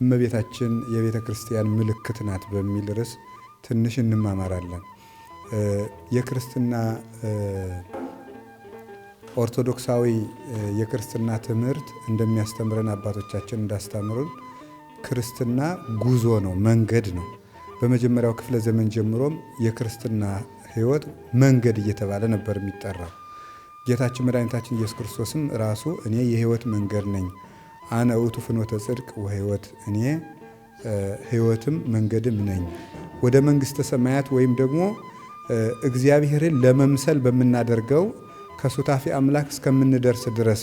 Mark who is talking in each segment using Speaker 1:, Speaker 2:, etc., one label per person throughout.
Speaker 1: እመቤታችን የቤተ ክርስቲያን ምልክት ናት በሚል ርዕስ ትንሽ እንማማራለን። የክርስትና ኦርቶዶክሳዊ የክርስትና ትምህርት እንደሚያስተምረን አባቶቻችን እንዳስተምሩን ክርስትና ጉዞ ነው፣ መንገድ ነው። በመጀመሪያው ክፍለ ዘመን ጀምሮም የክርስትና ሕይወት መንገድ እየተባለ ነበር የሚጠራው። ጌታችን መድኃኒታችን ኢየሱስ ክርስቶስም ራሱ እኔ የሕይወት መንገድ ነኝ፣ አነ ውእቱ ፍኖተ ጽድቅ ወሕይወት፣ እኔ ሕይወትም መንገድም ነኝ። ወደ መንግሥተ ሰማያት ወይም ደግሞ እግዚአብሔርን ለመምሰል በምናደርገው ከሱታፌ አምላክ እስከምንደርስ ድረስ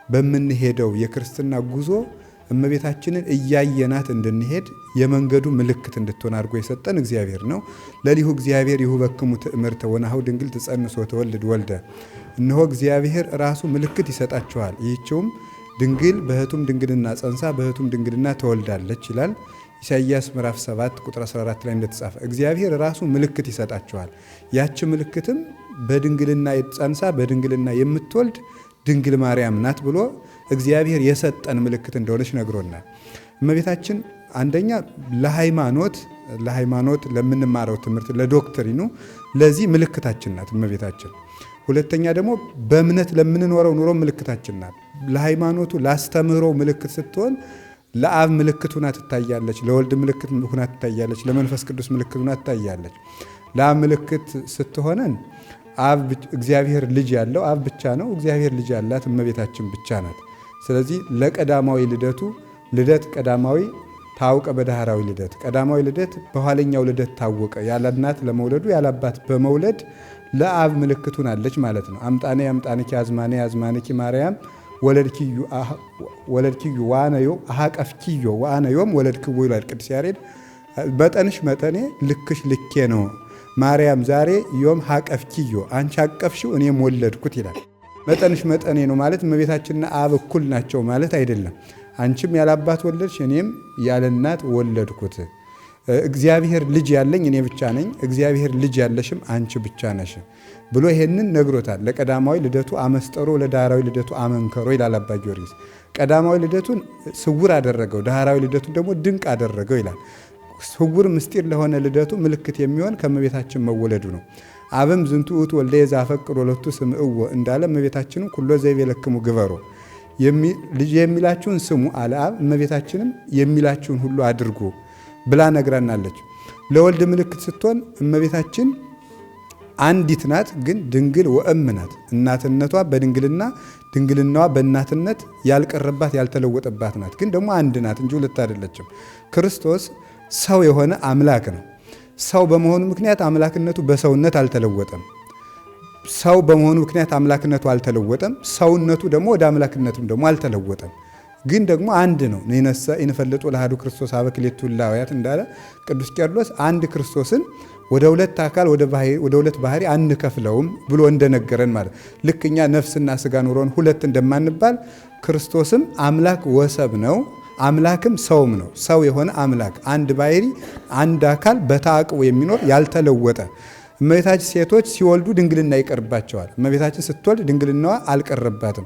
Speaker 1: በምንሄደው የክርስትና ጉዞ እመቤታችንን እያየናት እንድንሄድ የመንገዱ ምልክት እንድትሆን አድርጎ የሰጠን እግዚአብሔር ነው። ለሊሁ እግዚአብሔር ይሁበክሙ ትእምርተ ወናሁ ድንግል ትጸንስ ወትወልድ ወልደ። እነሆ እግዚአብሔር ራሱ ምልክት ይሰጣችኋል፣ ይህችውም ድንግል በሕቱም ድንግልና ጸንሳ በሕቱም ድንግልና ተወልዳለች ይላል ኢሳይያስ ምዕራፍ 7 ቁጥር 14 ላይ እንደተጻፈ። እግዚአብሔር ራሱ ምልክት ይሰጣችኋል፣ ያች ምልክትም በድንግልና ጸንሳ በድንግልና የምትወልድ ድንግል ማርያም ናት ብሎ እግዚአብሔር የሰጠን ምልክት እንደሆነች ነግሮናል። እመቤታችን አንደኛ ለሃይማኖት ለምንማረው ትምህርት ለዶክትሪኑ ለዚህ ምልክታችን ናት እመቤታችን። ሁለተኛ ደግሞ በእምነት ለምንኖረው ኑሮ ምልክታችን ናት። ለሃይማኖቱ ላስተምህሮ ምልክት ስትሆን ለአብ ምልክት ሁና ትታያለች፣ ለወልድ ምልክት ሁና ትታያለች፣ ለመንፈስ ቅዱስ ምልክት ሁና ትታያለች። ለአብ ምልክት ስትሆነን አብ እግዚአብሔር ልጅ ያለው አብ ብቻ ነው። እግዚአብሔር ልጅ ያላት እመቤታችን ብቻ ናት። ስለዚህ ለቀዳማዊ ልደት ቀዳማዊ ታውቀ በዳህራዊ ልደት፣ ቀዳማዊ ልደት በኋለኛው ልደት ታወቀ። ያለ እናት ለመውለዱ ያለ አባት በመውለድ ለአብ ምልክት ሆናለች ማለት ነው። አምጣኔ አምጣንኪ አዝማኔ አዝማንኪ ማርያም ወለድኪዩ ዋነዮ አሃቀፍኪዮ ዋነዮም ወለድክዎ ይላል ቅዱስ ያሬድ። መጠንሽ መጠኔ ልክሽ ልኬ ነው ማርያም ዛሬ ዮም ሀቀፍኪዮ፣ አንቺ አቀፍሽው እኔም ወለድኩት ይላል። መጠንሽ መጠኔ ነው ማለት እመቤታችንና አብ እኩል ናቸው ማለት አይደለም። አንቺም ያለ አባት ወለድሽ፣ እኔም ያለ እናት ወለድኩት። እግዚአብሔር ልጅ ያለኝ እኔ ብቻ ነኝ፣ እግዚአብሔር ልጅ ያለሽም አንቺ ብቻ ነሽ ብሎ ይሄንን ነግሮታል። ለቀዳማዊ ልደቱ አመስጠሮ ለዳህራዊ ልደቱ አመንከሮ ይላል አባ ጊዮርጊስ። ቀዳማዊ ልደቱን ስውር አደረገው፣ ዳህራዊ ልደቱን ደግሞ ድንቅ አደረገው ይላል። ስውር ምስጢር ለሆነ ልደቱ ምልክት የሚሆን ከእመቤታችን መወለዱ ነው። አብም ዝንቱ ውእቱ ወልደየ ዘአፈቅር ወለቱ ስምዕዎ እንዳለ እመቤታችንም ኩሎ ዘይቤለክሙ ግበሮ፣ ልጅ የሚላችሁን ስሙ አለ አብ። እመቤታችንም የሚላችሁን ሁሉ አድርጉ ብላ ነግራናለች። ለወልድ ምልክት ስትሆን እመቤታችን አንዲት ናት፣ ግን ድንግል ወእም ናት። እናትነቷ በድንግልና ድንግልናዋ በእናትነት ያልቀረባት ያልተለወጠባት ናት። ግን ደግሞ አንድ ናት እንጂ ሁለት አይደለችም። ክርስቶስ ሰው የሆነ አምላክ ነው። ሰው በመሆኑ ምክንያት አምላክነቱ በሰውነት አልተለወጠም። ሰው በመሆኑ ምክንያት አምላክነቱ አልተለወጠም። ሰውነቱ ደግሞ ወደ አምላክነትም ደግሞ አልተለወጠም። ግን ደግሞ አንድ ነው። ነይነሰ ኢንፈልጡ ለአሐዱ ክርስቶስ አበ ክልኤቱ እላውያት እንዳለ ቅዱስ ቄርሎስ አንድ ክርስቶስን ወደ ሁለት አካል ወደ ሁለት ባህሪ አንከፍለውም ብሎ እንደነገረን ማለት ልክ እኛ ነፍስና ስጋ ኑሮን ሁለት እንደማንባል ክርስቶስም አምላክ ወሰብ ነው፣ አምላክም ሰውም ነው። ሰው የሆነ አምላክ አንድ ባህሪ አንድ አካል በተአቅቦ የሚኖር ያልተለወጠ። እመቤታችን ሴቶች ሲወልዱ ድንግልና ይቀርባቸዋል። እመቤታችን ስትወልድ ድንግልናዋ አልቀረባትም።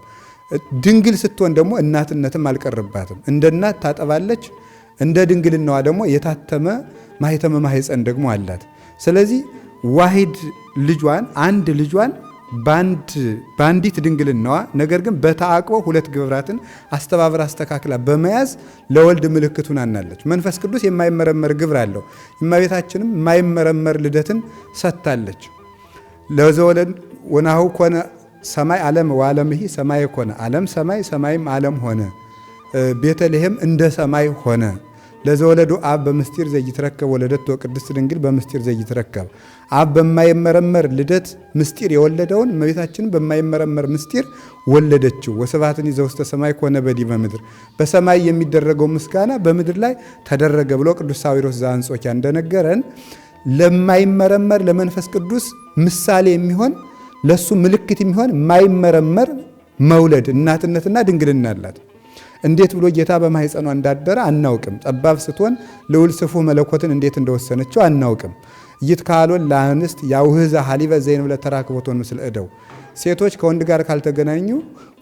Speaker 1: ድንግል ስትሆን ደግሞ እናትነትም አልቀረባትም። እንደ እናት ታጠባለች። እንደ ድንግልናዋ ደግሞ የታተመ ማኅተመ ማኅፀን ደግሞ አላት። ስለዚህ ዋሂድ ልጇን አንድ ልጇን በአንዲት ድንግልናዋ ነገር ግን በተአቅቦ ሁለት ግብራትን አስተባብራ አስተካክላ በመያዝ ለወልድ ምልክት ሆናናለች። መንፈስ ቅዱስ የማይመረመር ግብር አለው። እመቤታችንም የማይመረመር ልደትን ሰጥታለች። ለዘወለድ ወናሁ ኮነ ሰማይ ዓለም ወዓለምሂ ሰማይ ኮነ፣ ዓለም ሰማይ ሰማይም ዓለም ሆነ። ቤተልሔም እንደ ሰማይ ሆነ። ለዘወለዱ አብ በምስጢር ዘይትረከብ ወለደቶ ቅድስት ድንግል በምስጢር ዘይትረከብ። አብ በማይመረመር ልደት ምስጢር የወለደውን እመቤታችንን በማይመረመር ምስጢር ወለደችው። ወስብሐትኒ ዘውስተ ሰማይ ኮነ በዲበ ምድር፣ በሰማይ የሚደረገው ምስጋና በምድር ላይ ተደረገ ብሎ ቅዱስ ሳዊሮስ ዘአንጾኪያ እንደነገረን ለማይመረመር ለመንፈስ ቅዱስ ምሳሌ የሚሆን ለሱ ምልክት የሚሆን የማይመረመር መውለድ እናትነትና ድንግልና አላት። እንዴት ብሎ ጌታ በማኅፀኗ እንዳደረ አናውቅም። ጠባብ ስትሆን ልዑል ስፉሕ መለኮትን እንዴት እንደወሰነችው አናውቅም። ይትካሎን ለአንስት ያውህዛ ሀሊበ ዘይንብለ ተራክቦቶን ምስለ እደው፣ ሴቶች ከወንድ ጋር ካልተገናኙ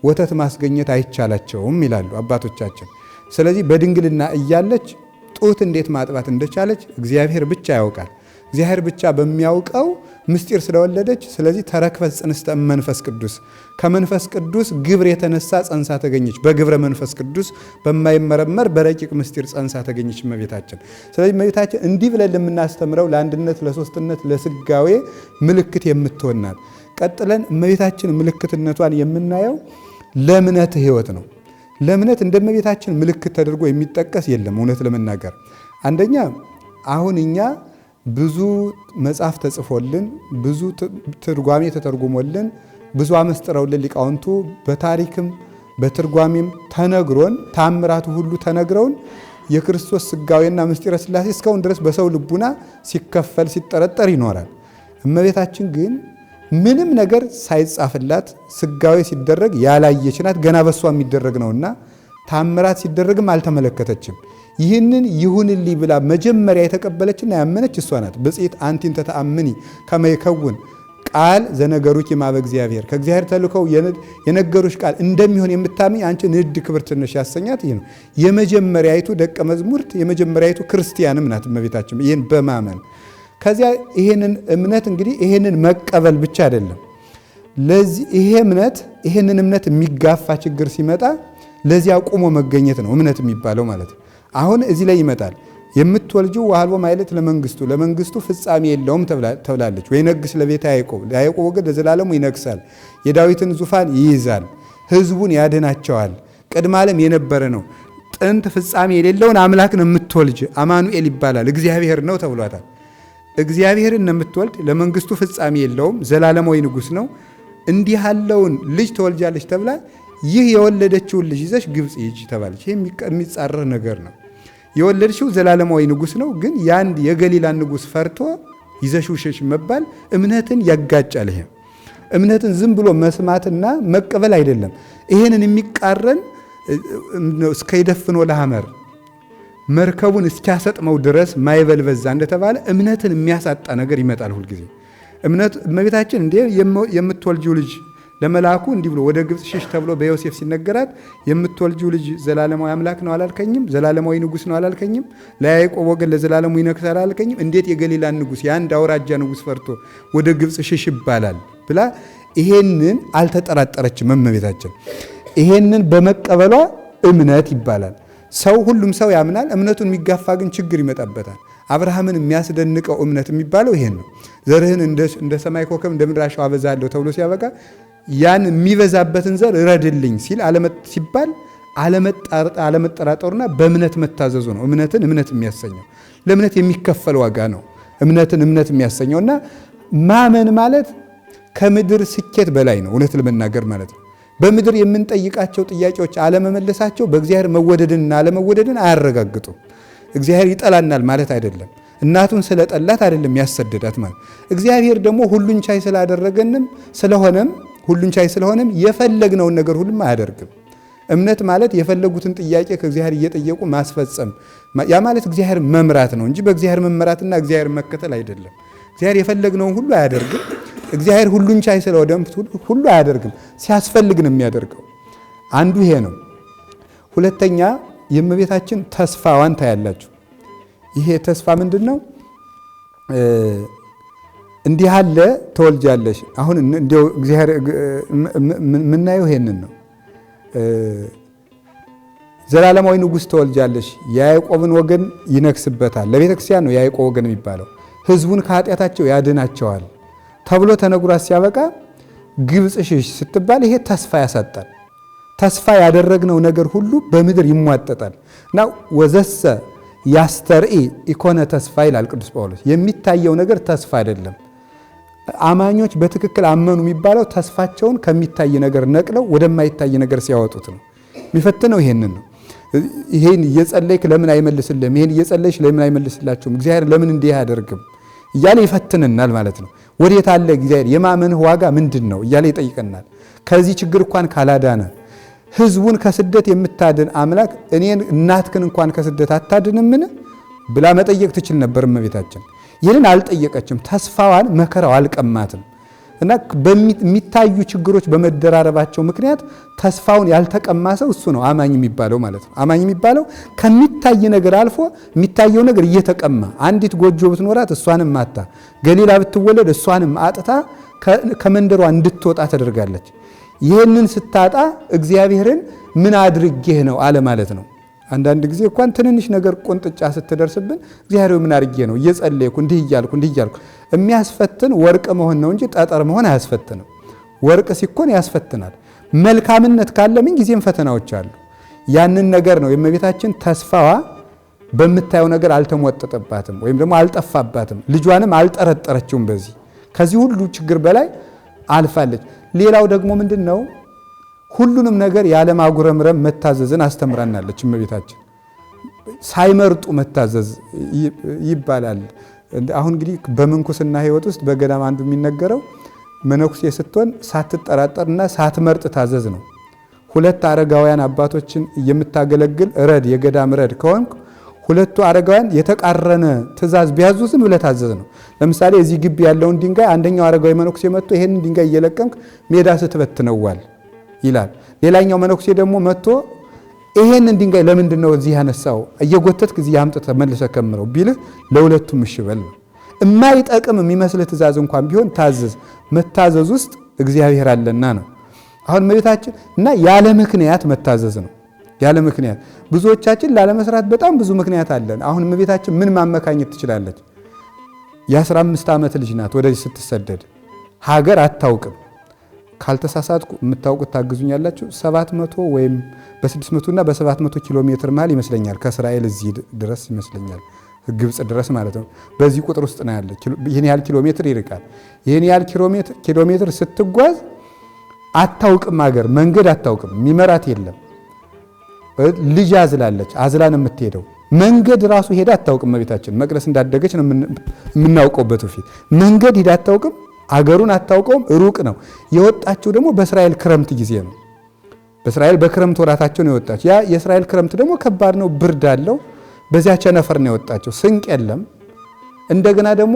Speaker 1: ወተት ማስገኘት አይቻላቸውም ይላሉ አባቶቻችን። ስለዚህ በድንግልና እያለች ጡት እንዴት ማጥባት እንደቻለች እግዚአብሔር ብቻ ያውቃል። እግዚአብሔር ብቻ በሚያውቀው ምስጢር ስለወለደች፣ ስለዚህ ተረክበት ጽንስተ መንፈስ ቅዱስ ከመንፈስ ቅዱስ ግብር የተነሳ ጸንሳ ተገኘች። በግብረ መንፈስ ቅዱስ በማይመረመር በረቂቅ ምስጢር ጸንሳ ተገኘች እመቤታችን። ስለዚህ እመቤታችን እንዲህ ብለን ለምናስተምረው ለአንድነት፣ ለሶስትነት፣ ለስጋዌ ምልክት የምትሆናት። ቀጥለን እመቤታችን ምልክትነቷን የምናየው ለእምነት ሕይወት ነው። ለእምነት እንደ እመቤታችን ምልክት ተደርጎ የሚጠቀስ የለም። እውነት ለመናገር አንደኛ አሁን እኛ ብዙ መጽሐፍ ተጽፎልን ብዙ ትርጓሜ ተተርጉሞልን ብዙ አመስጥረውልን ሊቃውንቱ በታሪክም በትርጓሜም ተነግሮን ታምራቱ ሁሉ ተነግረውን የክርስቶስ ስጋዌና ምስጢረ ሥላሴ እስካሁን ድረስ በሰው ልቡና ሲከፈል ሲጠረጠር ይኖራል። እመቤታችን ግን ምንም ነገር ሳይጻፍላት ስጋዌ ሲደረግ ያላየች ናት። ገና በሷ የሚደረግ ነውና ታምራት ሲደረግም አልተመለከተችም። ይህንን ይሁንልኝ ብላ መጀመሪያ የተቀበለችና ያመነች እሷ ናት። ብፅዕት አንቲን ተተአምኒ ከመ ይከውን ቃል ዘነገሩኪ እምኀበ እግዚአብሔር፣ ከእግዚአብሔር ተልከው የነገሩሽ ቃል እንደሚሆን የምታምኝ አንቺ ንዕድ ክብርት ነሽ ያሰኛት ይህ ነው። የመጀመሪያይቱ ደቀ መዝሙርት የመጀመሪያይቱ ክርስቲያንም ናት እመቤታችን ይህን በማመን። ከዚያ ይሄንን እምነት እንግዲህ ይሄንን መቀበል ብቻ አይደለም። ለዚህ ይሄንን እምነት የሚጋፋ ችግር ሲመጣ ለዚያ ቆሞ መገኘት ነው እምነት የሚባለው ማለት ነው። አሁን እዚህ ላይ ይመጣል። የምትወልጂው ወሀልቦ ማይለት ለመንግስቱ ፍጻሜ የለውም ተብላለች። ወይነግሥ ለቤተ ያዕቆብ ወገን ለዘላለሙ ይነግሳል፣ የዳዊትን ዙፋን ይይዛል፣ ሕዝቡን ያድናቸዋል፣ ቅድመ ዓለም የነበረ ነው፣ ጥንት ፍጻሜ የሌለውን አምላክ ነው የምትወልጅ፣ አማኑኤል ይባላል፣ እግዚአብሔር ነው ተብሏታል። እግዚአብሔርን ነው የምትወልድ፣ ለመንግስቱ ፍጻሜ የለውም፣ ዘላለማዊ ንጉሥ ነው። እንዲህ ያለውን ልጅ ትወልጃለች ተብላ ይህ የወለደችውን ልጅ ይዘሽ ግብፅ ሂጂ ተባለች። ይህ የሚጻረር ነገር ነው። የወለድሽው ዘላለማዊ ንጉሥ ነው፣ ግን የአንድ የገሊላን ንጉሥ ፈርቶ ይዘሽው ሸሽ መባል እምነትን ያጋጫል። ይሄ እምነትን ዝም ብሎ መስማትና መቀበል አይደለም። ይሄንን የሚቃረን እስከ ይደፍኖ ለሐመር መርከቡን እስኪያሰጥመው ድረስ ማይበል በዛ እንደተባለ እምነትን የሚያሳጣ ነገር ይመጣል ሁልጊዜ። እመቤታችን እንዴ የምትወልጂው ልጅ ለመልአኩ እንዲህ ብሎ ወደ ግብፅ ሽሽ ተብሎ በዮሴፍ ሲነገራት የምትወልጂው ልጅ ዘላለማዊ አምላክ ነው አላልከኝም? ዘላለማዊ ንጉሥ ነው አላልከኝም? ለያዕቆብ ወገን ለዘላለሙ ይነግሣል አላልከኝም? እንዴት የገሊላን ንጉሥ የአንድ አውራጃ ንጉሥ ፈርቶ ወደ ግብፅ ሽሽ ይባላል ብላ ይሄንን አልተጠራጠረችም እመቤታችን። ይሄንን በመቀበሏ እምነት ይባላል። ሁሉም ሰው ያምናል። እምነቱን የሚጋፋ ግን ችግር ይመጣበታል። አብርሃምን የሚያስደንቀው እምነት የሚባለው ይሄን ነው። ዘርህን እንደ ሰማይ ኮከብ እንደ ምድር አሸዋ አበዛለሁ ተብሎ ሲያበቃ ያን የሚበዛበትን ዘር እረድልኝ ሲባል አለመጠራጠሩና በእምነት መታዘዙ ነው እምነትን እምነት የሚያሰኘው። ለእምነት የሚከፈል ዋጋ ነው እምነትን እምነት የሚያሰኘውና ማመን ማለት ከምድር ስኬት በላይ ነው። እውነት ለመናገር ማለት ነው። በምድር የምንጠይቃቸው ጥያቄዎች አለመመለሳቸው በእግዚአብሔር መወደድንና አለመወደድን አያረጋግጡም። እግዚአብሔር ይጠላናል ማለት አይደለም። እናቱን ስለጠላት አይደለም ያሰደዳት ማለት። እግዚአብሔር ደግሞ ሁሉን ቻይ ስላደረገንም ሁሉን ቻይ ስለሆነም የፈለግነውን ነገር ሁሉም አያደርግም። እምነት ማለት የፈለጉትን ጥያቄ ከእግዚአብሔር እየጠየቁ ማስፈጸም፣ ያ ማለት እግዚአብሔር መምራት ነው እንጂ በእግዚአብሔር መመራትና እግዚአብሔር መከተል አይደለም። እግዚአብሔር የፈለግነውን ሁሉ አያደርግም። እግዚአብሔር ሁሉን ቻይ ስለሆነ ሁሉ አያደርግም፣ ሲያስፈልግ ነው የሚያደርገው። አንዱ ይሄ ነው። ሁለተኛ የእመቤታችን ተስፋዋን ታያላችሁ። ይሄ ተስፋ ምንድን ነው? እንዲህ ያለ ተወልጃለሽ። አሁን እንዲያው እግዚአብሔር የምናየው ይሄንን ነው። ዘላለማዊ ንጉሥ ተወልጃለሽ፣ የያዕቆብን ወገን ይነግስበታል። ለቤተ ክርስቲያን ነው የያዕቆብ ወገን የሚባለው። ሕዝቡን ከኃጢአታቸው ያድናቸዋል ተብሎ ተነግሯት ሲያበቃ ግብፅ ሽሽ ስትባል ይሄ ተስፋ ያሳጣል። ተስፋ ያደረግነው ነገር ሁሉ በምድር ይሟጠጣል እና ወዘሰ ያስተርኢ ኢኮነ ተስፋ ይላል ቅዱስ ጳውሎስ። የሚታየው ነገር ተስፋ አይደለም። አማኞች በትክክል አመኑ የሚባለው ተስፋቸውን ከሚታይ ነገር ነቅለው ወደማይታይ ነገር ሲያወጡት ነው። የሚፈትነው ይሄንን ነው። ይሄን እየጸለይክ ለምን አይመልስልህም? ይሄን እየጸለይሽ ለምን አይመልስላችሁም? እግዚአብሔር ለምን እንዲህ አያደርግም? እያለ ይፈትንናል ማለት ነው። ወዴት አለ እግዚአብሔር? የማመንህ ዋጋ ምንድን ነው እያለ ይጠይቀናል። ከዚህ ችግር እንኳን ካላዳነ ሕዝቡን ከስደት የምታድን አምላክ እኔን እናትክን እንኳን ከስደት አታድንምን ብላ መጠየቅ ትችል ነበር እመቤታችን። ይህንን አልጠየቀችም። ተስፋዋን መከራው አልቀማትም። እና በሚታዩ ችግሮች በመደራረባቸው ምክንያት ተስፋውን ያልተቀማ ሰው እሱ ነው አማኝ የሚባለው ማለት ነው። አማኝ የሚባለው ከሚታይ ነገር አልፎ የሚታየው ነገር እየተቀማ አንዲት ጎጆ ብትኖራት እሷንም ማታ ገሊላ ብትወለድ እሷንም አጥታ ከመንደሯ እንድትወጣ ተደርጋለች። ይህንን ስታጣ እግዚአብሔርን ምን አድርጌህ ነው አለ ማለት ነው። አንዳንድ ጊዜ እንኳን ትንንሽ ነገር ቁንጥጫ ስትደርስብን እግዚአብሔር ምን አድርጌ ነው እየጸለይኩ እንዲህ እያልኩ የሚያስፈትን ወርቅ መሆን ነው እንጂ ጠጠር መሆን አያስፈትንም። ወርቅ ሲኮን ያስፈትናል። መልካምነት ካለ ምን ጊዜም ፈተናዎች አሉ። ያንን ነገር ነው የእመቤታችን ተስፋዋ በምታየው ነገር አልተሟጠጠባትም ወይም ደግሞ አልጠፋባትም። ልጇንም አልጠረጠረችውም። ከዚህ ሁሉ ችግር በላይ አልፋለች። ሌላው ደግሞ ምንድነው? ሁሉንም ነገር ያለ ማጉረምረም መታዘዝን አስተምራናለች እመቤታችን። ሳይመርጡ መታዘዝ ይባላል። አሁን እንግዲህ በምንኩስና ሕይወት ውስጥ በገዳም አንዱ የሚነገረው መነኩሴ ስትሆን ሳትጠራጠርና ሳትመርጥ ታዘዝ ነው። ሁለት አረጋውያን አባቶችን የምታገለግል ረድ የገዳም ረድ ከሆንክ ሁለቱ አረጋውያን የተቃረነ ትእዛዝ ቢያዙ ዝም ብለህ ታዘዝ ነው። ለምሳሌ እዚህ ግቢ ያለውን ድንጋይ አንደኛው አረጋዊ መነኩሴ መጥቶ ይሄንን ድንጋይ እየለቀምክ ሜዳ ስትበትነዋል ይላል። ሌላኛው መነኩሴ ደግሞ መጥቶ ይሄንን ድንጋይ ለምንድን ነው እዚህ ያነሳው እየጎተትክ እዚህ አምጥተህ መልሰህ ከምረው ቢልህ ለሁለቱም እሺ በል ነው። የማይጠቅም የሚመስል ትእዛዝ እንኳን ቢሆን ታዘዝ። መታዘዝ ውስጥ እግዚአብሔር አለና ነው። አሁን እመቤታችን እና ያለ ምክንያት መታዘዝ ነው። ያለ ምክንያት ብዙዎቻችን ላለመስራት በጣም ብዙ ምክንያት አለን። አሁን እመቤታችን ምን ማመካኘት ትችላለች? የ15 ዓመት ልጅ ናት። ወደዚህ ስትሰደድ ሀገር አታውቅም። ካልተሳሳትኩ የምታውቁት ታግዙኛላችሁ። 700 ወይም በ600 እና በ700 ኪሎ ሜትር መሃል ይመስለኛል ከእስራኤል እዚህ ድረስ ይመስለኛል ግብጽ ድረስ ማለት ነው። በዚህ ቁጥር ውስጥ ነው ያለ። ይህን ያህል ኪሎ ሜትር ይርቃል። ይህን ያህል ኪሎ ሜትር ስትጓዝ አታውቅም። ሀገር መንገድ አታውቅም። የሚመራት የለም። ልጅ አዝላለች። አዝላን የምትሄደው መንገድ ራሱ ሄዳ አታውቅም። እመቤታችን መቅደስ እንዳደገች ነው የምናውቀው። በፊት መንገድ ሄዳ አታውቅም። አገሩን አታውቀውም። ሩቅ ነው። የወጣችው ደግሞ በእስራኤል ክረምት ጊዜ ነው። በእስራኤል በክረምት ወራታቸው ነው የወጣችው። ያ የእስራኤል ክረምት ደግሞ ከባድ ነው፣ ብርድ አለው። በዚያ ቸነፈር ነው የወጣችው። ስንቅ የለም። እንደገና ደግሞ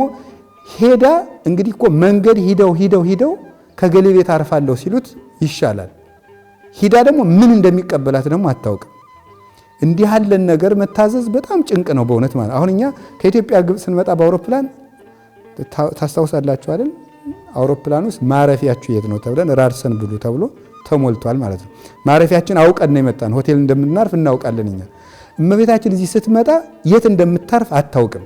Speaker 1: ሄዳ እንግዲህ እኮ መንገድ ሂደው ከገሌ ቤት አርፋለሁ ሲሉት ይሻላል። ሂዳ ደግሞ ምን እንደሚቀበላት ደግሞ አታውቅም። እንዲህ ያለን ነገር መታዘዝ በጣም ጭንቅ ነው በእውነት ማለት። አሁን እኛ ከኢትዮጵያ ግብፅ ስንመጣ በአውሮፕላን ታስታውሳላችሁ አይደል? አውሮፕላን ውስጥ ማረፊያችሁ የት ነው ተብለን ራርሰን ብሉ ተብሎ ተሞልቷል ማለት ነው። ማረፊያችን አውቀን ነው የመጣን። ሆቴል እንደምናርፍ እናውቃለን እኛ። እመቤታችን እዚህ ስትመጣ የት እንደምታርፍ አታውቅም።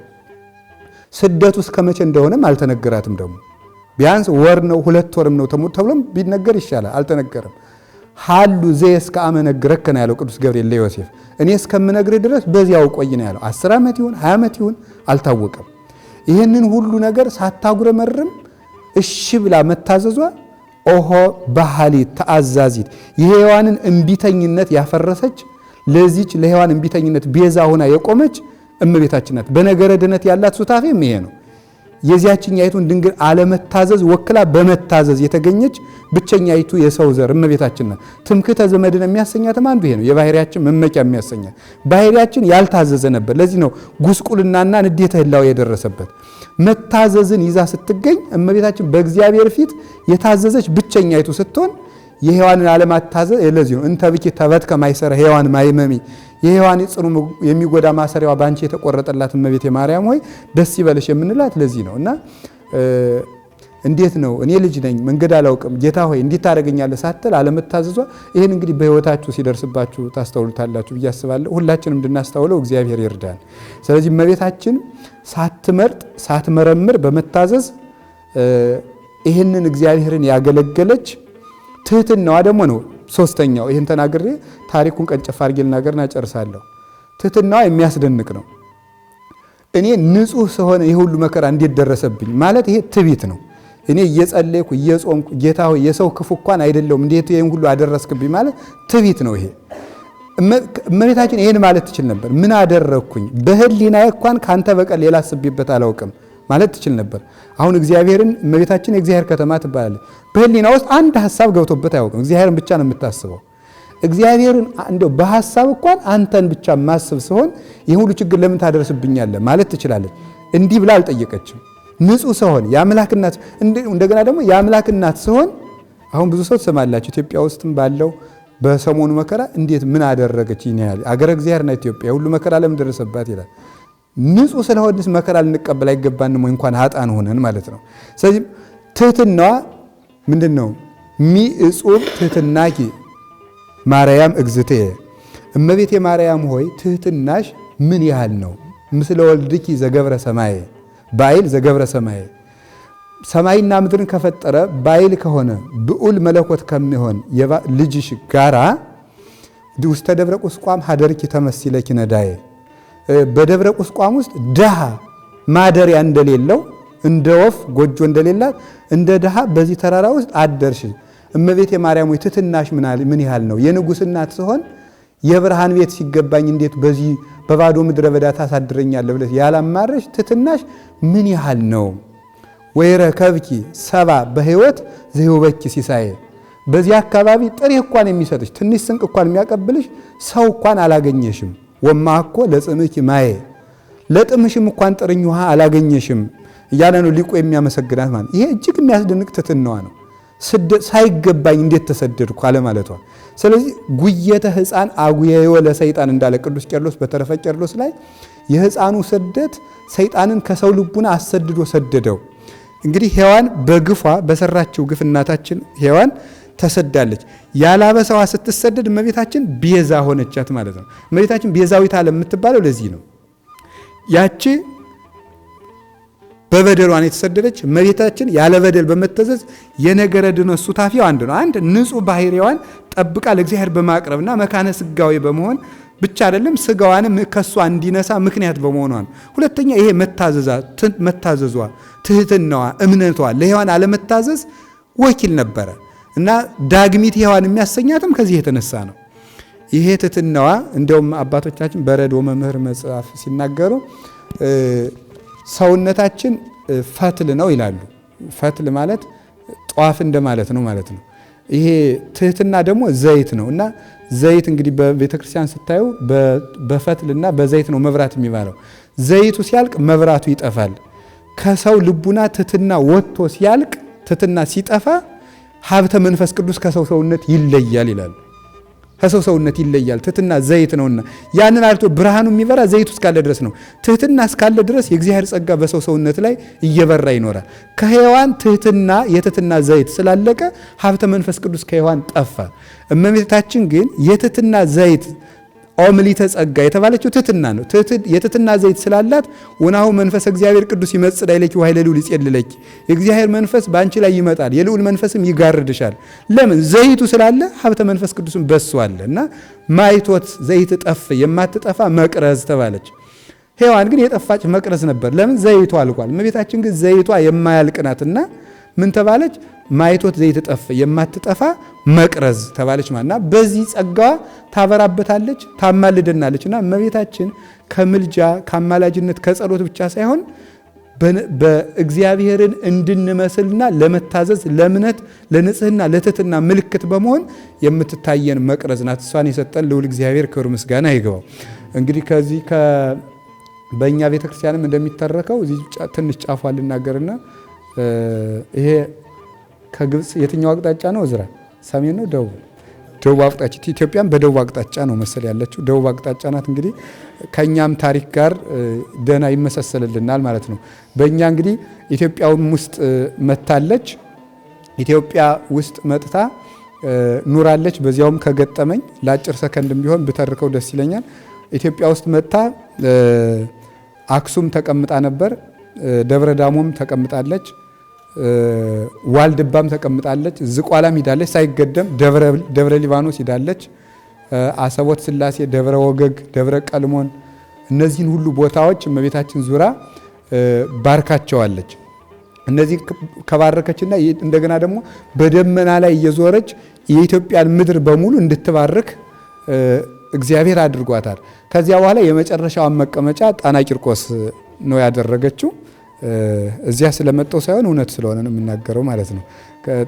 Speaker 1: ስደቱ እስከ መቼ እንደሆነም አልተነገራትም። ደግሞ ቢያንስ ወር ነው 2 ወርም ነው ተብሎም ቢነገር ይሻላል። አልተነገረም። ሀሉ ዘየስከ አመነግረከ ነው ያለው ቅዱስ ገብርኤል ለዮሴፍ። እኔ እስከምነግርህ ድረስ በዚያው ቆይ ነው ያለው። 10 ዓመት ይሁን 20 ዓመት ይሁን አልታወቀም። ይህንን ሁሉ ነገር ሳታጉረመርም እሺ ብላ መታዘዟ ኦሆ ባህሊት ተአዛዚት የሔዋንን እምቢተኝነት ያፈረሰች ለዚች ለሔዋን እምቢተኝነት ቤዛ ሆና የቆመች እመቤታችን ናት። በነገረ ድነት ያላት ሱታፌም ይሄ ነው። የዚያችኛይቱን ድንግል አለመታዘዝ ወክላ በመታዘዝ የተገኘች ብቸኛይቱ የሰው ዘር እመቤታችን ናት። ትምክህተ ዘመድን የሚያሰኛትም አንዱ ይሄ ነው። የባህሪያችን መመኪያ የሚያሰኛት ባህሪያችን ያልታዘዘ ነበር። ለዚህ ነው ጉስቁልናና ንዴተ ህላዌ የደረሰበት። መታዘዝን ይዛ ስትገኝ እመቤታችን በእግዚአብሔር ፊት የታዘዘች ብቸኛይቱ ስትሆን የሔዋንን አለማታዘዝ ለዚህ ነው እንተ ብኪ ተበትከ ማይሰረ ሔዋን ማይመሚ የሔዋን ጽኑ የሚጎዳ ማሰሪያዋ ባንቺ የተቆረጠላት እመቤቴ ማርያም ሆይ ደስ ይበልሽ የምንላት ለዚህ ነው። እና እንዴት ነው እኔ ልጅ ነኝ መንገድ አላውቅም ጌታ ሆይ እንዴት ታደርገኛለህ ሳትል አለመታዘዟ ይህን እንግዲህ በህይወታችሁ ሲደርስባችሁ ታስተውሉታላችሁ ብዬ አስባለሁ። ሁላችንም እንድናስተውለው እግዚአብሔር ይርዳን። ስለዚህ እመቤታችን ሳትመርጥ ሳትመረምር በመታዘዝ ይህንን እግዚአብሔርን ያገለገለች ትህትናዋ ደግሞ ነው ሶስተኛው። ይህን ተናግሬ ታሪኩን ቀንጨፍ አድርጌ ልናገርና ጨርሳለሁ። ትህትናዋ የሚያስደንቅ ነው። እኔ ንጹሕ ስሆን ይህ ሁሉ መከራ እንዴት ደረሰብኝ ማለት ይሄ ትዕቢት ነው። እኔ እየጸለይኩ እየጾምኩ ጌታ ሆይ የሰው ክፉ እንኳን አይደለሁም እንዴት ይሄን ሁሉ አደረስክብኝ ማለት ትዕቢት ነው። ይሄ እመቤታችን ይሄን ማለት ትችል ነበር። ምን አደረግኩኝ በህሊናዬ እንኳን ካንተ በቀር ሌላ አስቤበት አላውቅም ማለት ትችል ነበር። አሁን እግዚአብሔርን እመቤታችን የእግዚአብሔር ከተማ ትባላለች። በህሊና ውስጥ አንድ ሐሳብ ገብቶበት አያውቅም። እግዚአብሔርን ብቻ ነው የምታስበው። እግዚአብሔርን እንደው በሐሳብ እንኳን አንተን ብቻ ማስብ ሲሆን ይህ ሁሉ ችግር ለምን ታደርስብኛለህ ማለት ትችላለች። እንዲህ ብላ አልጠየቀችም። ንጹህ ስሆን የአምላክ እናት እንደገና ደግሞ የአምላክ እናት ስሆን አሁን ብዙ ሰው ትሰማላችሁ ኢትዮጵያ ውስጥም ባለው በሰሞኑ መከራ እንዴት ምን አደረገች ይናል አገረ እግዚአብሔር እና ኢትዮጵያ ሁሉ መከራ ለምን ደረሰባት ይላል። ንጹህ ስለሆነስ መከራ ልንቀበል አይገባንም ወይ እንኳን ኃጥአን ሆነን ማለት ነው። ስለዚህ ትህትናዋ ምንድነው? ሚእጹብ ትህትናኪ ማርያም እግዝእትየ እመቤቴ ማርያም ሆይ ትህትናሽ ምን ያህል ነው? ምስለ ወልድኪ ዘገብረ ሰማይ ባይል ዘገብረ ሰማይ ሰማይና ምድርን ከፈጠረ ባይል ከሆነ ብዑል መለኮት ከሚሆን ልጅሽ ጋራ ውስተ ደብረ ቁስቋም ሀደርኪ ተመሲለኪ ነዳዬ በደብረ ቁስቋም ውስጥ ድሃ ማደሪያ እንደሌለው እንደ ወፍ ጎጆ እንደሌላት እንደ ድሃ በዚህ ተራራ ውስጥ አደርሽ። እመቤቴ ማርያም ሆይ ትህትናሽ ምን ያህል ነው? የንጉሥ እናት ስሆን የብርሃን ቤት ሲገባኝ እንዴት በዚህ በባዶ ምድረ በዳ ታሳድረኛለህ ብለሽ ያላማረሽ ትህትናሽ ምን ያህል ነው? ወይረከብኪ ሰባ በሕይወት ዘሕይወኪ ሲሳየ በዚህ አካባቢ ጥሬ እንኳን የሚሰጥሽ ትንሽ ስንቅ እንኳን የሚያቀብልሽ ሰው እንኳን አላገኘሽም። ወማኮ ለጽምኪ ማየ ለጥምሽም እንኳን ጥርኝ ውሃ አላገኘሽም እያለ ነው ሊቁ የሚያመሰግናት ማለት። ይሄ እጅግ የሚያስደንቅ ትሕትናዋ ነው። ሳይገባኝ እንዴት ተሰደድኩ አለ ማለቷ። ስለዚህ ጉየተ ሕፃን አጉየዮ ለሰይጣን እንዳለ ቅዱስ ቄርሎስ በተረፈ ቄርሎስ ላይ የሕፃኑ ስደት ሰይጣንን ከሰው ልቡና አሰድዶ ሰደደው። እንግዲህ ሔዋን በግፏ በሰራችው ግፍ እናታችን ሔዋን ተሰዳለች። ያላበሰዋ ስትሰደድ እመቤታችን ቤዛ ሆነቻት ማለት ነው። እመቤታችን ቤዛዊት ዓለም የምትባለው ለዚህ ነው። ያቺ በበደሏን የተሰደደች እመቤታችን ያለ በደል በመተዘዝ የነገረ ድነት ሱታፊው አንድ ነው። አንድ ንጹህ ባህሪዋን ጠብቃ ለእግዚአብሔር በማቅረብና መካነ ስጋዊ በመሆን ብቻ አይደለም ስጋዋንም ከሷ እንዲነሳ ምክንያት በመሆኗ ነው። ሁለተኛ ይሄ መታዘዟ፣ ትህትናዋ፣ እምነቷ ለሔዋን አለመታዘዝ ወኪል ነበረ እና ዳግሚት ሔዋን የሚያሰኛትም ከዚህ የተነሳ ነው። ይሄ ትህትናዋ እንደውም አባቶቻችን በረዶ መምህር መጽሐፍ ሲናገሩ ሰውነታችን ፈትል ነው ይላሉ። ፈትል ማለት ጧፍ እንደማለት ነው ማለት ነው። ይሄ ትህትና ደግሞ ዘይት ነው እና ዘይት እንግዲህ በቤተክርስቲያን ስታዩ በፈትልና በዘይት ነው መብራት የሚባለው። ዘይቱ ሲያልቅ መብራቱ ይጠፋል። ከሰው ልቡና ትህትና ወጥቶ ሲያልቅ ትህትና ሲጠፋ ሀብተ መንፈስ ቅዱስ ከሰው ሰውነት ይለያል ይላሉ። ከሰው ሰውነት ይለያል። ትህትና ዘይት ነውና ያንን አልቶ ብርሃኑ የሚበራ ዘይቱ እስካለ ድረስ ነው። ትህትና እስካለ ድረስ የእግዚአብሔር ጸጋ በሰው ሰውነት ላይ እየበራ ይኖራል። ከሔዋን ትህትና የትህትና ዘይት ስላለቀ ሀብተ መንፈስ ቅዱስ ከሔዋን ጠፋ። እመቤታችን ግን የትህትና ዘይት ኦምሊተ ጸጋ የተባለችው ትህትና ነው። የትህትና ዘይት ስላላት ወናሁ መንፈስ እግዚአብሔር ቅዱስ ይመጽእ ላዕሌኪ ወኃይለ ልዑል ይጼልለኪ የእግዚአብሔር መንፈስ በአንቺ ላይ ይመጣል፣ የልዑል መንፈስም ይጋርድሻል። ለምን? ዘይቱ ስላለ ሀብተ መንፈስ ቅዱስም በሱ አለ እና ማይቶት ዘይት ጠፍ የማትጠፋ መቅረዝ ተባለች። ሔዋን ግን የጠፋች መቅረዝ ነበር። ለምን? ዘይቱ አልቋል። እመቤታችን ግን ዘይቷ የማያልቅ ናትና ምን ተባለች? ማይቶት ዘይት ጠፍ የማትጠፋ መቅረዝ ተባለች ማለትና በዚህ ጸጋዋ ታበራበታለች፣ ታማልደናለች እና እመቤታችን ከምልጃ ከአማላጅነት ከጸሎት ብቻ ሳይሆን በእግዚአብሔርን እንድንመስልና ለመታዘዝ ለእምነት ለንጽህና ለትህትና ምልክት በመሆን የምትታየን መቅረዝ ናት። እሷን የሰጠን ልዑል እግዚአብሔር ክብር ምስጋና ይግባው። እንግዲህ ከዚህ በእኛ ቤተክርስቲያንም እንደሚተረከው እዚህ ትንሽ ጫፏ ልናገርና ይሄ ከግብፅ የትኛው አቅጣጫ ነው? እዝራ ሰሜን ነው ደቡብ? ደቡብ አቅጣጫ። ኢትዮጵያም በደቡብ አቅጣጫ ነው መሰል ያለችው ደቡብ አቅጣጫ ናት። እንግዲህ ከኛም ታሪክ ጋር ደህና ይመሳሰልልናል ማለት ነው። በእኛ እንግዲህ ኢትዮጵያውም ውስጥ መታለች። ኢትዮጵያ ውስጥ መጥታ ኑራለች። በዚያውም ከገጠመኝ ለአጭር ሰከንድም ቢሆን ብተርከው ደስ ይለኛል። ኢትዮጵያ ውስጥ መጥታ አክሱም ተቀምጣ ነበር። ደብረ ዳሞም ተቀምጣለች። ዋልድባም ተቀምጣለች። ዝቋላም ሂዳለች። ሳይገደም ደብረ ሊባኖስ ሂዳለች። አሰቦት ስላሴ፣ ደብረ ወገግ፣ ደብረ ቀልሞን እነዚህን ሁሉ ቦታዎች እመቤታችን ዙራ ባርካቸዋለች። እነዚህ ከባረከችና እንደገና ደግሞ በደመና ላይ እየዞረች የኢትዮጵያን ምድር በሙሉ እንድትባርክ እግዚአብሔር አድርጓታል። ከዚያ በኋላ የመጨረሻዋን መቀመጫ ጣና ቂርቆስ ነው ያደረገችው። እዚያ ስለመጣው ሳይሆን እውነት ስለሆነ ነው የምናገረው ማለት ነው።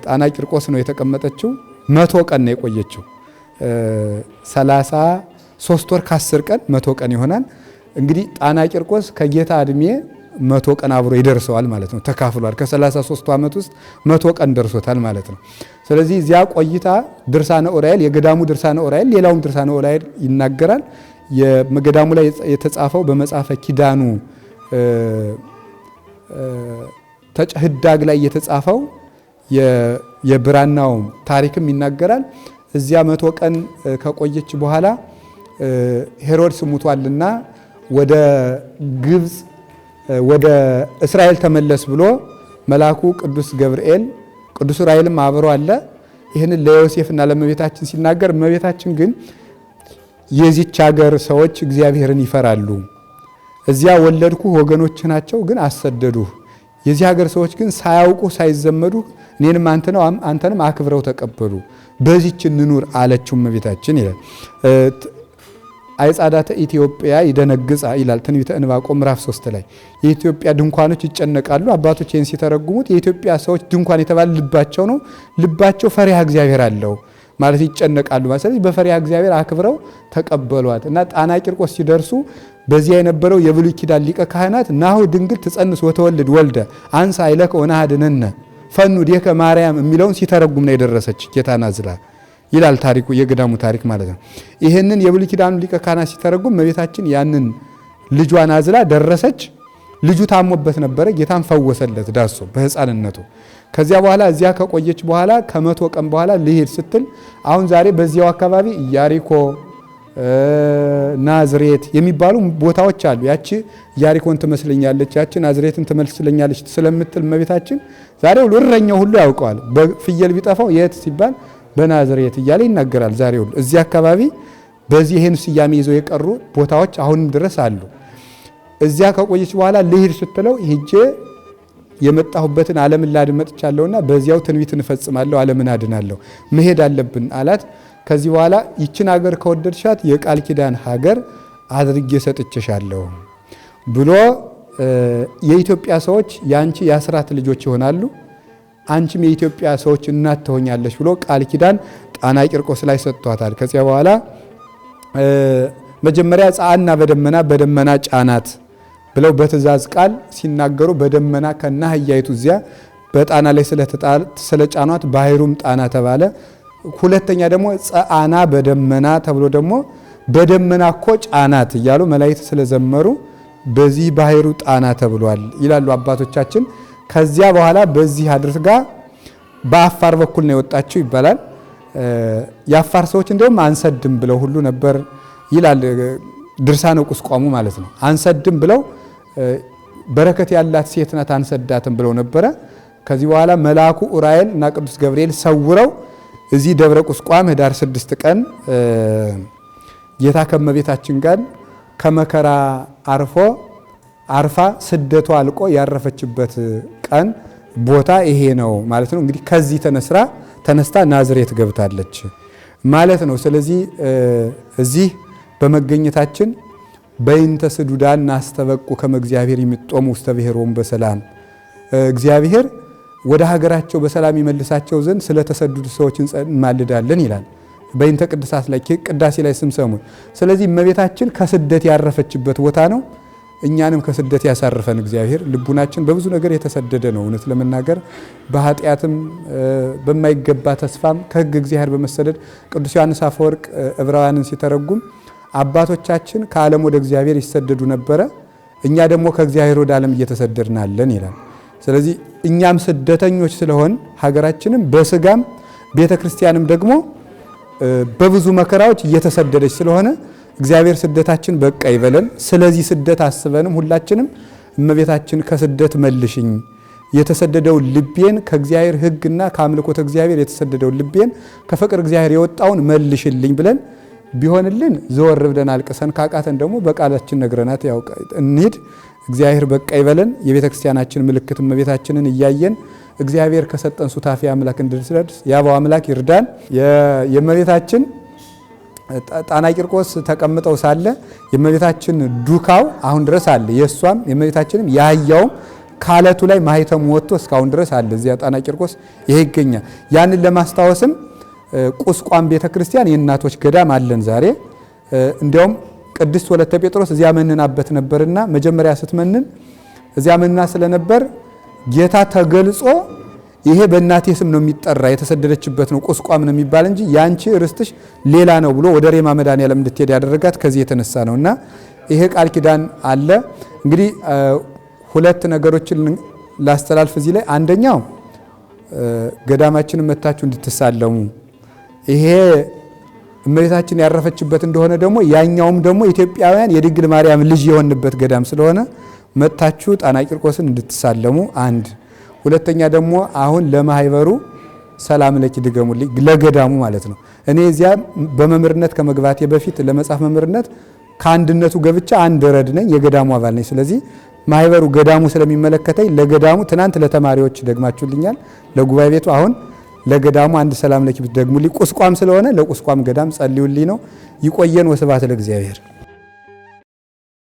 Speaker 1: ጣና ቂርቆስ ነው የተቀመጠችው። 100 ቀን ነው የቆየችው። 33 ወር ከ10 ቀን 100 ቀን ይሆናል። እንግዲህ ጣና ቂርቆስ ከጌታ እድሜ 100 ቀን አብሮ ይደርሰዋል ማለት ነው። ተካፍሏል። ከ33 ዓመት ውስጥ 100 ቀን ደርሶታል ማለት ነው። ስለዚህ እዚያ ቆይታ ድርሳነ ዑራኤል የገዳሙ ድርሳነ ዑራኤል ሌላውም ድርሳነ ዑራኤል ይናገራል። የገዳሙ ላይ የተጻፈው በመጽሐፈ ኪዳኑ ህዳግ ላይ የተጻፈው የብራናው ታሪክም ይናገራል። እዚያ 100 ቀን ከቆየች በኋላ ሄሮድስ ሙቷልና ወደ ግብፅ ወደ እስራኤል ተመለስ ብሎ መልአኩ ቅዱስ ገብርኤል ቅዱስ ዑራኤልም አብሮ አለ። ይህንን ለዮሴፍና ለእመቤታችን ሲናገር እመቤታችን ግን የዚች ሀገር ሰዎች እግዚአብሔርን ይፈራሉ፣ እዚያ ወለድኩ ወገኖች ናቸው ግን አሰደዱህ፣ የዚህ ሀገር ሰዎች ግን ሳያውቁ ሳይዘመዱ እኔንም አንተንም አክብረው ተቀበሉ፣ በዚች እንኑር አለችው እመቤታችን ይላል። አይጻዳተ ኢትዮጵያ ይደነግጻ ይላል ትንቢተ ዕንባቆም ምዕራፍ 3 ላይ የኢትዮጵያ ድንኳኖች ይጨነቃሉ። አባቶች ይህን ሲተረጉሙት የኢትዮጵያ ሰዎች ድንኳን የተባለ ልባቸው ነው። ልባቸው ፈሪሃ እግዚአብሔር አለው ማለት ይጨነቃሉ ማለት። ስለዚህ በፈሪሃ እግዚአብሔር አክብረው ተቀበሏት እና ጣና ቂርቆስ ሲደርሱ በዚያ የነበረው የብሉይ ኪዳን ሊቀ ካህናት ናሁ ድንግል ትጸንስ ወተወልድ ወልደ አንሳ አይለከ ወናሃድነነ ፈኑ ዴከ ማርያም የሚለውን ሲተረጉም ነው የደረሰች ጌታን አዝላ ይላል ታሪኩ፣ የገዳሙ ታሪክ ማለት ነው። ይህንን የብሉይ ኪዳኑ ሊቀ ካህናት ሲተረጉም እመቤታችን ያንን ልጇን አዝላ ደረሰች። ልጁ ታሞበት ነበረ፣ ጌታን ፈወሰለት ዳሶ በሕፃንነቱ። ከዚያ በኋላ እዚያ ከቆየች በኋላ ከ100 ቀን በኋላ ልሄድ ስትል አሁን ዛሬ በዚያው አካባቢ ኢያሪኮ፣ ናዝሬት የሚባሉ ቦታዎች አሉ። ያቺ ኢያሪኮን ትመስለኛለች፣ ያቺ ናዝሬትን ትመስለኛለች ስለምትል እመቤታችን ዛሬ ሁሉ እረኛው ሁሉ ያውቀዋል። በፍየል ቢጠፋው የት ሲባል በናዝሬት እያለ ይናገራል። ዛሬ ሁሉ እዚህ አካባቢ በዚህ ይህን ስያሜ ይዘው የቀሩ ቦታዎች አሁንም ድረስ አሉ። እዚያ ከቆየች በኋላ ልሂድ ስትለው ሄጄ የመጣሁበትን ዓለምን ላድን መጥቻለሁና በዚያው ትንቢትን እፈጽማለሁ፣ ዓለምን አድናለሁ፣ መሄድ አለብን አላት። ከዚህ በኋላ ይችን ሀገር ከወደድሻት የቃል ኪዳን ሀገር አድርጌ ሰጥቼሻለሁ ብሎ የኢትዮጵያ ሰዎች ያንቺ የአስራት ልጆች ይሆናሉ፣ አንቺም የኢትዮጵያ ሰዎች እናት ትሆኛለሽ ብሎ ቃል ኪዳን ጣና ቂርቆስ ላይ ሰጥቷታል። ከዚያ በኋላ መጀመሪያ ጻአና በደመና ጫናት ብለው በትእዛዝ ቃል ሲናገሩ በደመና ከናህያይቱ እዚያ በጣና ላይ ስለጫኗት ባህሩም ጣና ተባለ። ሁለተኛ ደግሞ ጸአና በደመና ተብሎ ደግሞ በደመና እኮ ጫናት እያሉ መላእክት ስለዘመሩ በዚህ ባህሩ ጣና ተብሏል ይላሉ አባቶቻችን። ከዚያ በኋላ በዚህ አድርጋ በአፋር በኩል ነው የወጣችው ይባላል። የአፋር ሰዎች እንደውም አንሰድም ብለው ሁሉ ነበር ይላል ድርሳነ ቁስቋሙ ማለት ነው። አንሰድም ብለው በረከት ያላት ሴት ናት አንሰዳትም ብለው ነበረ። ከዚህ በኋላ መልአኩ ዑራኤል እና ቅዱስ ገብርኤል ሰውረው እዚህ ደብረ ቁስቋም ህዳር 6 ቀን ጌታ ከመቤታችን ጋር ከመከራ አርፋ ስደቷ አልቆ ያረፈችበት ቀን ቦታ ይሄ ነው ማለት ነው። እንግዲህ ከዚህ ተነስታ ናዝሬት ገብታለች ማለት ነው። ስለዚህ እዚህ በመገኘታችን በይንተ ስዱዳን ናስተበቁ ከመ እግዚአብሔር የሚጦሙ ውስተ ብሔሮሙ በሰላም እግዚአብሔር ወደ ሀገራቸው በሰላም ይመልሳቸው ዘንድ ስለተሰደዱ ሰዎች እንማልዳለን ይላል በይንተ ቅድሳት ላይ ቅዳሴ ላይ ስምሰሙ። ስለዚህ እመቤታችን ከስደት ያረፈችበት ቦታ ነው። እኛንም ከስደት ያሳርፈን እግዚአብሔር። ልቡናችን በብዙ ነገር የተሰደደ ነው እውነት ለመናገር በኃጢአትም በማይገባ ተስፋም ከሕግ እግዚአብሔር በመሰደድ ቅዱስ ዮሐንስ አፈወርቅ ዕብራውያንን ሲተረጉም አባቶቻችን ከዓለም ወደ እግዚአብሔር ይሰደዱ ነበረ፣ እኛ ደግሞ ከእግዚአብሔር ወደ ዓለም እየተሰደድናለን ይላል። ስለዚህ እኛም ስደተኞች ስለሆን ሀገራችንም በስጋም ቤተ ክርስቲያንም ደግሞ በብዙ መከራዎች እየተሰደደች ስለሆነ እግዚአብሔር ስደታችን በቃ ይበለን። ስለዚህ ስደት አስበንም ሁላችንም እመቤታችን ከስደት መልሽኝ፣ የተሰደደውን ልቤን ከእግዚአብሔር ሕግና ከአምልኮተ እግዚአብሔር የተሰደደውን ልቤን ከፍቅር እግዚአብሔር የወጣውን መልሽልኝ ብለን ቢሆንልን ዘወር ብለን አልቅሰን ካቃተን ደግሞ በቃላችን ነግረናት ያው እንሂድ። እግዚአብሔር በቃ ይበለን። የቤተ ክርስቲያናችን ምልክት እመቤታችንን እያየን እግዚአብሔር ከሰጠን ሱታፊ አምላክ እንድንደርስ ያባው አምላክ ይርዳን። የእመቤታችን ጣና ቂርቆስ ተቀምጠው ሳለ የእመቤታችን ዱካው አሁን ድረስ አለ። የእሷም የእመቤታችንም ያህያውም ካለቱ ላይ ማህተሙ ወጥቶ እስካሁን ድረስ አለ። እዚያ ጣና ቂርቆስ ይሄ ይገኛል። ያንን ለማስታወስም ቁስቋም ቤተክርስቲያን የእናቶች ገዳም አለን ዛሬ። እንዲያውም ቅድስት ወለተ ጴጥሮስ እዚያ መንናበት ነበርና መጀመሪያ ስትመንን እዚያ መና ስለነበር ጌታ ተገልጾ ይሄ በእናቴ ስም ነው የሚጠራ የተሰደደችበት ነው ቁስቋም ነው የሚባል እንጂ ያንቺ ርስትሽ ሌላ ነው ብሎ ወደ ሬማ መድኃኔዓለም እንድትሄድ ያደረጋት ከዚህ የተነሳ ነውና ይሄ ቃል ኪዳን አለ። እንግዲህ ሁለት ነገሮችን ላስተላልፍ እዚህ ላይ። አንደኛው ገዳማችንን መታችሁ እንድትሳለሙ ይሄ እመቤታችን ያረፈችበት እንደሆነ ደግሞ ያኛውም ደግሞ ኢትዮጵያውያን የድንግል ማርያም ልጅ የሆንበት ገዳም ስለሆነ መታችሁ ጣና ቂርቆስን እንድትሳለሙ አንድ። ሁለተኛ ደግሞ አሁን ለማህበሩ ሰላም ለኪ ድገሙልኝ ለገዳሙ ማለት ነው። እኔ እዚያ በመምህርነት ከመግባቴ በፊት ለመጽሐፍ መምህርነት ከአንድነቱ ገብቻ አንድ ረድ ነኝ፣ የገዳሙ አባል ነኝ። ስለዚህ ማህበሩ ገዳሙ ስለሚመለከተኝ ለገዳሙ ትናንት ለተማሪዎች ደግማችሁልኛል፣ ለጉባኤ ቤቱ አሁን ለገዳሙ አንድ ሰላም ለኪ ደግሙልኝ። ቁስቋም ስለሆነ ለቁስቋም ገዳም ጸልዩልኝ ነው። ይቆየን። ወስብሐት ለእግዚአብሔር።